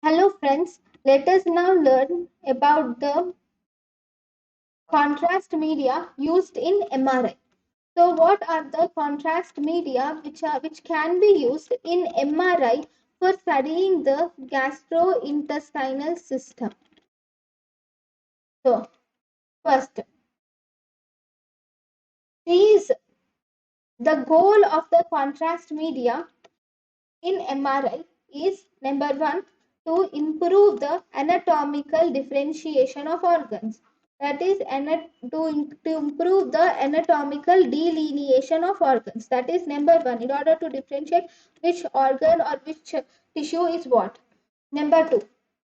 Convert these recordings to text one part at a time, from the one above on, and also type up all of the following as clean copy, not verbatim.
Hello friends, let us now learn about the contrast media used in MRI. So what are the contrast media which can be used in MRI for studying the gastrointestinal system? So first, is the goal of the contrast media in MRI is number one, to improve the anatomical differentiation of organs. That is to improve the anatomical delineation of organs. That is number one, in order to differentiate which organ or which tissue is what. Number two,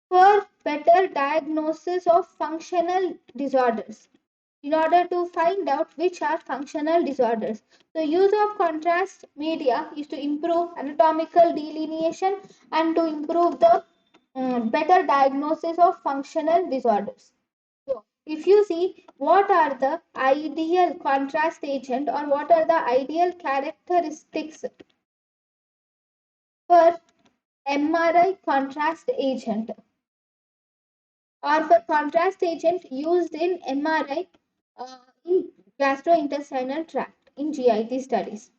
for better diagnosis of functional disorders, in order to find out which are functional disorders. The use of contrast media is to improve anatomical delineation and to improve the better diagnosis of functional disorders. So, if you see what are the ideal contrast agent or what are the ideal characteristics for MRI contrast agent or for contrast agent used in MRI in gastrointestinal tract in GIT studies.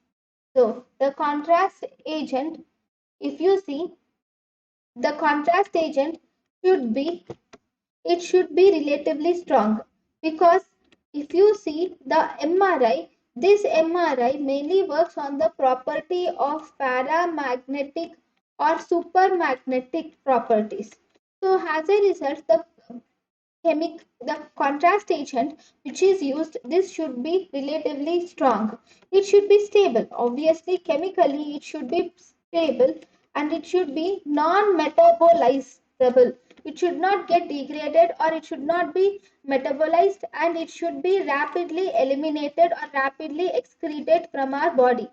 So the contrast agent, if you see, the contrast agent should be, it should be relatively strong, because if you see the MRI, this MRI mainly works on the property of paramagnetic or supermagnetic properties. So as a result, the contrast agent which is used, this should be relatively strong. It should be stable. Obviously, chemically it should be stable, and it should be non-metabolizable. It should not get degraded, or it should not be metabolized, and it should be rapidly eliminated or rapidly excreted from our body.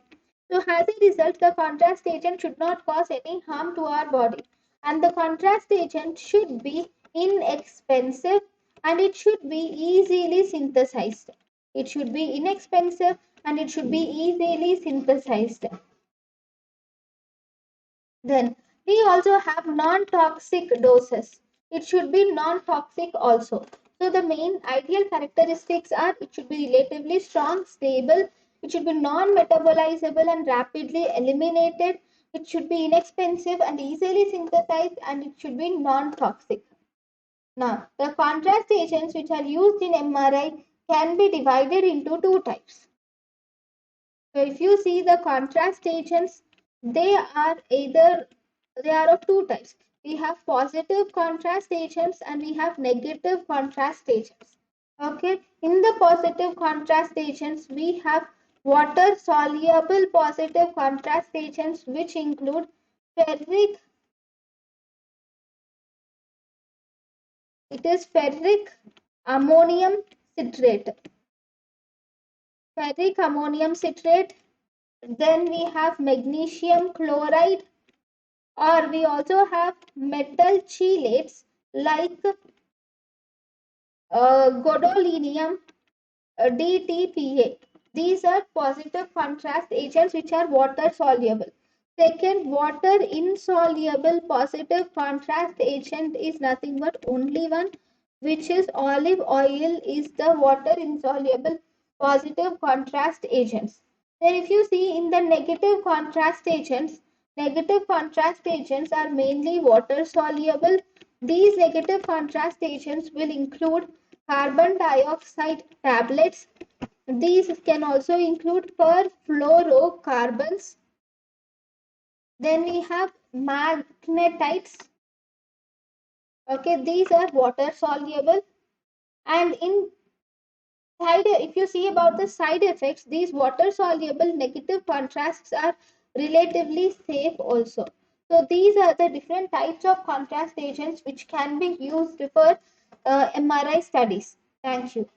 So as a result, the contrast agent should not cause any harm to our body, and the contrast agent should be inexpensive, and it should be easily synthesized. It should be inexpensive and it should be easily synthesized. Then we also have non-toxic doses. It should be non-toxic also. So the main ideal characteristics are, it should be relatively strong, stable, it should be non-metabolizable and rapidly eliminated, it should be inexpensive and easily synthesized, and it should be non-toxic. Now, the contrast agents which are used in MRI can be divided into two types. So, if you see the contrast agents, they are of two types. We have positive contrast agents and we have negative contrast agents. Okay, in the positive contrast agents, we have water soluble positive contrast agents, which include ferric ferric ammonium citrate. Ferric ammonium citrate. Then we have magnesium chloride, or we also have metal chelates like gadolinium, DTPA. These are positive contrast agents which are water soluble. Second, water insoluble positive contrast agent is nothing but only one, which is olive oil is the water insoluble positive contrast agents. Then if you see in the negative contrast agents are mainly water soluble. These negative contrast agents will include carbon dioxide tablets. These can also include perfluorocarbons. Then we have magnetites. Okay, these are water soluble. And if you see about the side effects, these water soluble negative contrasts are relatively safe also. So these are the different types of contrast agents which can be used for MRI studies. Thank you.